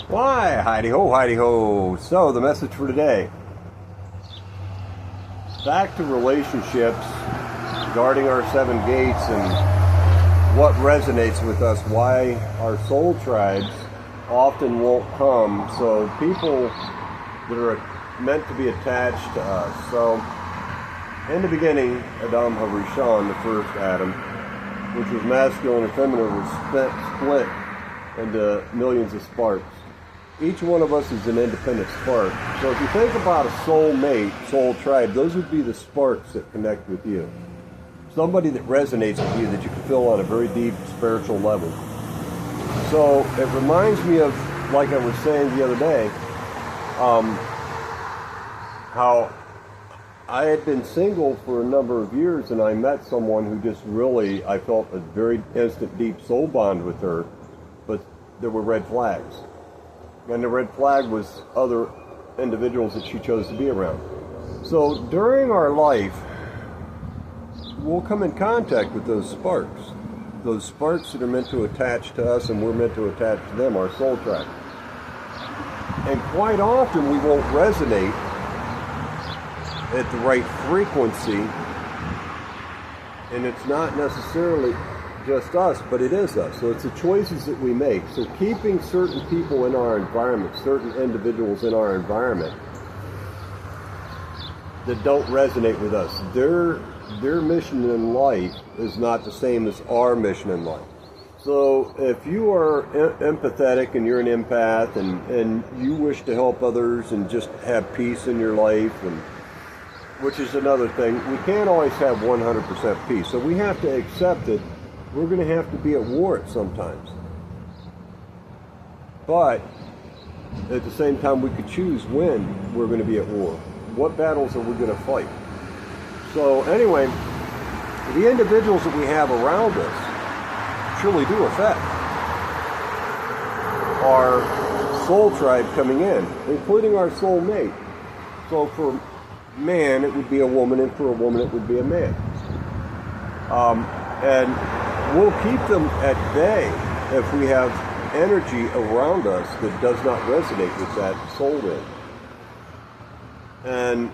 Why, heidi ho, heidi ho. So, the message for today. Back to relationships, guarding our seven gates, and what resonates with us, why our soul tribes often won't come. So, people that are meant to be attached to us. So, in the beginning, Adam Harishon, the first Adam, which was masculine and feminine, was split into millions of sparks. Each one of us is an independent spark. So if you think about a soul mate, soul tribe, those would be the sparks that connect with you. Somebody that resonates with you that you can feel on a very deep spiritual level. So it reminds me of, like I was saying the other day, how I had been single for a number of years, and I met someone who just really, I felt a very instant, deep soul bond with her, but there were red flags. And the red flag was other individuals that she chose to be around. So during our life, we'll come in contact with those sparks that are meant to attach to us, and we're meant to attach to them, our soul tribe. And quite often we won't resonate at the right frequency, and it's not necessarily just us, but it is us. So it's the choices that we make. So keeping certain people in our environment, certain individuals in our environment that don't resonate with us, their mission in life is not the same as our mission in life. So if you are empathetic and you're an empath and you wish to help others and just have peace in your life, and which is another thing, we can't always have 100% peace. So we have to accept it. We're going to have to be at war at sometimes. But at the same time, we could choose when we're going to be at war. What battles are we going to fight? So anyway, the individuals that we have around us truly do affect our soul tribe coming in, including our soul mate. So for man, it would be a woman, and for a woman, it would be a man. And we'll keep them at bay if we have energy around us that does not resonate with that soul in. And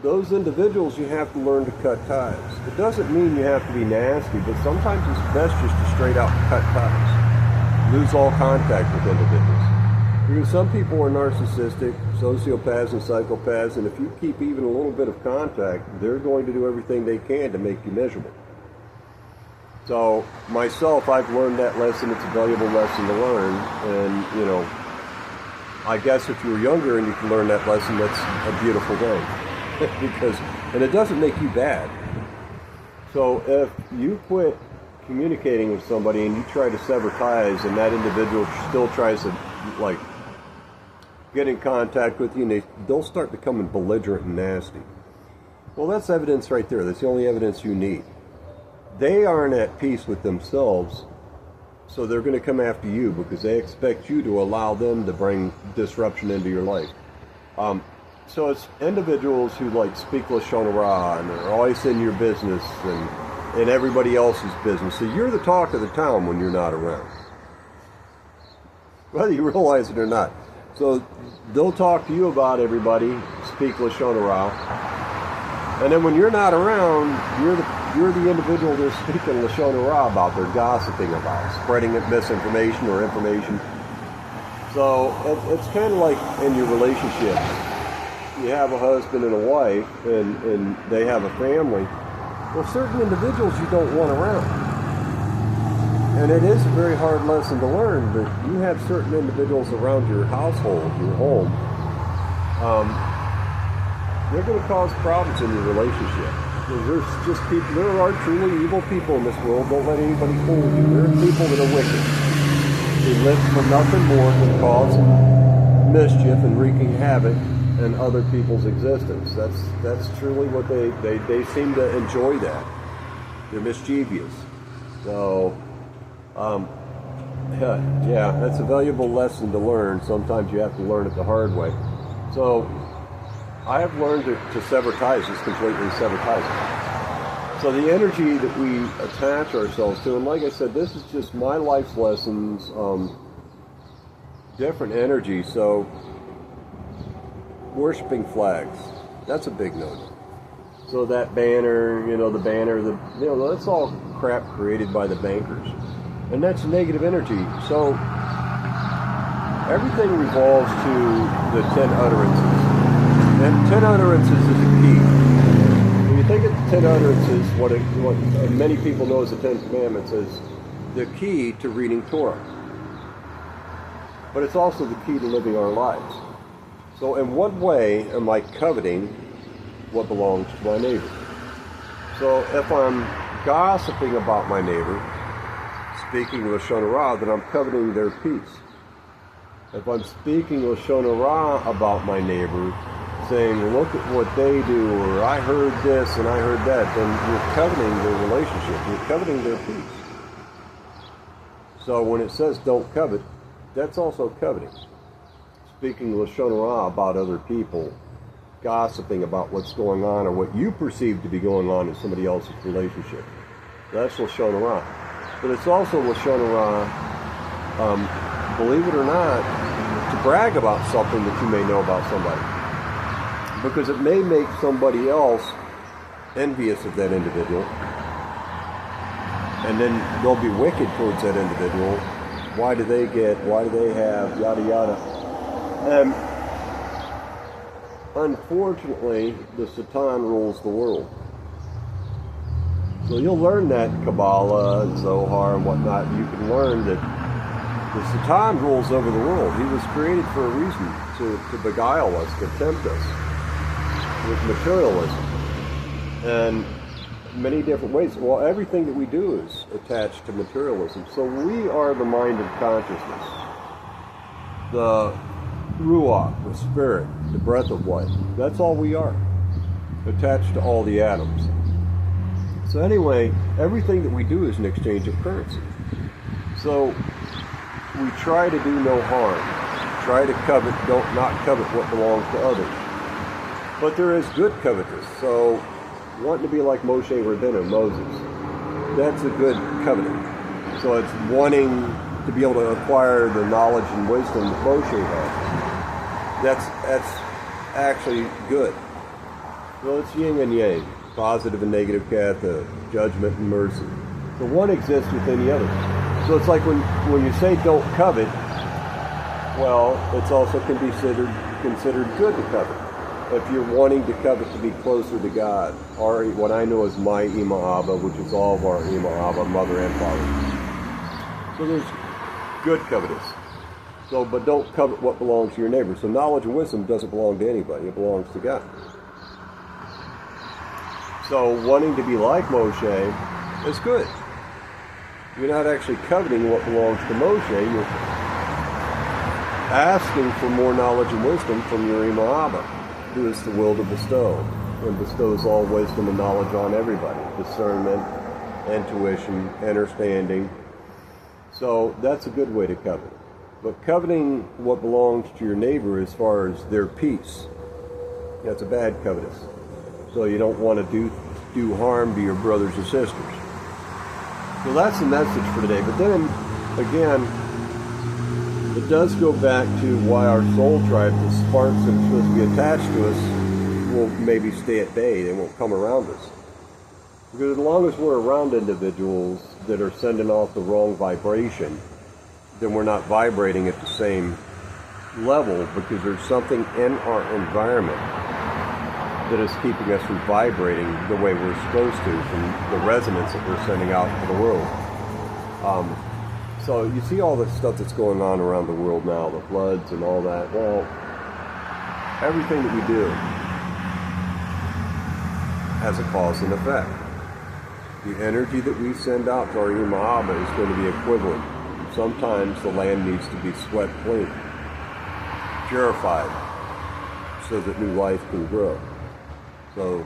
those individuals, you have to learn to cut ties. It doesn't mean you have to be nasty, but sometimes it's best just to straight out cut ties. Lose all contact with individuals. Because some people are narcissistic, sociopaths and psychopaths, and if you keep even a little bit of contact, they're going to do everything they can to make you miserable. So myself, I've learned that lesson. It's a valuable lesson to learn. And, I guess if you're younger and you can learn that lesson, that's a beautiful thing. And it doesn't make you bad. So if you quit communicating with somebody and you try to sever ties, and that individual still tries to, get in contact with you, and they'll start becoming belligerent and nasty. Well, that's evidence right there. That's the only evidence you need. They aren't at peace with themselves, so they're going to come after you because they expect you to allow them to bring disruption into your life. So it's individuals who speak Lashon Hara and are always in your business and in everybody else's business. So you're the talk of the town when you're not around, whether you realize it or not. So they'll talk to you about everybody, speak Lashon Hara, and then when you're not around, you're the individual they're speaking Lashon Hara about, they're gossiping about, spreading misinformation or information. So it's kind of like in your relationship. You have a husband and a wife, and they have a family. Well, certain individuals you don't want around. And it is a very hard lesson to learn, but you have certain individuals around your household, your home. They're going to cause problems in your relationship. There's just people, there are truly evil people in this world. Don't let anybody fool you. There are people that are wicked. They live for nothing more than causing mischief and wreaking havoc in other people's existence. That's truly what they seem to enjoy that. They're mischievous. So, yeah, that's a valuable lesson to learn. Sometimes you have to learn it the hard way. So, I have learned to sever ties, just completely sever ties. So the energy that we attach ourselves to, and like I said, this is just my life's lessons different energy. So worshiping flags, that's a big no-no. So that banner, the banner, that's all crap created by the bankers. And that's negative energy. So everything revolves to the 10 utterances. And 10 utterances is a key. When you think of the 10 utterances, what many people know as the 10 Commandments is the key to reading Torah. But it's also the key to living our lives. So in what way am I coveting what belongs to my neighbor? So if I'm gossiping about my neighbor, speaking Lashon Hara, then I'm coveting their peace. If I'm speaking Lashon Hara about my neighbor, saying, look at what they do, or I heard this and I heard that, then you're coveting their relationship. You're coveting their peace. So when it says don't covet, that's also coveting. Speaking Lashon Hara about other people, gossiping about what's going on or what you perceive to be going on in somebody else's relationship. That's Lashon Hara. But it's also Lashon Hara, believe it or not, to brag about something that you may know about somebody. Because it may make somebody else envious of that individual. And then they'll be wicked towards that individual. Why do they have, yada yada. And unfortunately, the Satan rules the world. So you'll learn that Kabbalah and Zohar and whatnot. You can learn that the Satan rules over the world. He was created for a reason, to beguile us, to tempt us with materialism. And many different ways. Well, everything that we do is attached to materialism. So we are the mind of consciousness. The Ruach, the spirit, the breath of life. That's all we are, attached to all the atoms. So anyway, everything that we do is an exchange of currency. So we try to do no harm. Try to not covet what belongs to others. But there is good covetous. So wanting to be like Moshe Rabbeinu, Moses, that's a good coveting. So it's wanting to be able to acquire the knowledge and wisdom that Moshe had. That's actually good. Well, it's yin and yang, positive and negative katha, judgment and mercy. So one exists within the other. So it's like when you say don't covet, well, it's also can be considered good to covet. If you're wanting to covet to be closer to God, or what I know as my Ima Abba, which is all of our Ima Abba, mother and father. So there's good covetous. So, but don't covet what belongs to your neighbor. So knowledge and wisdom doesn't belong to anybody. It belongs to God. So wanting to be like Moshe is good. You're not actually coveting what belongs to Moshe. You're asking for more knowledge and wisdom from your Ima Abba, who is the will to bestow, and bestows all wisdom and knowledge on everybody. Discernment, intuition, understanding. So that's a good way to covet. But coveting what belongs to your neighbor as far as their peace, that's a bad covetous. So you don't want to do harm to your brothers and sisters. So that's the message for today. But then, again, it does go back to why our soul tribe, the sparks that are supposed to be attached to us, will maybe stay at bay. They won't come around us. Because as long as we're around individuals that are sending off the wrong vibration, then we're not vibrating at the same level, because there's something in our environment that is keeping us from vibrating the way we're supposed to, from the resonance that we're sending out to the world. So you see all the stuff that's going on around the world now, the floods and all that. Well, everything that we do has a cause and effect. The energy that we send out to our Ima Abba is going to be equivalent. Sometimes the land needs to be swept clean, purified, so that new life can grow. So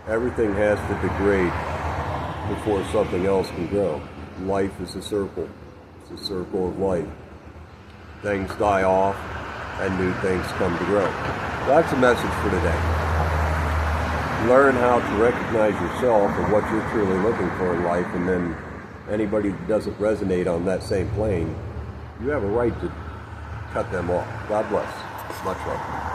everything has to degrade before something else can grow. Life is a circle. It's a circle of life. Things die off and new things come to grow. That's a message for today. Learn how to recognize yourself and what you're truly looking for in life, and then anybody that doesn't resonate on that same plane, you have a right to cut them off. God bless. Much love.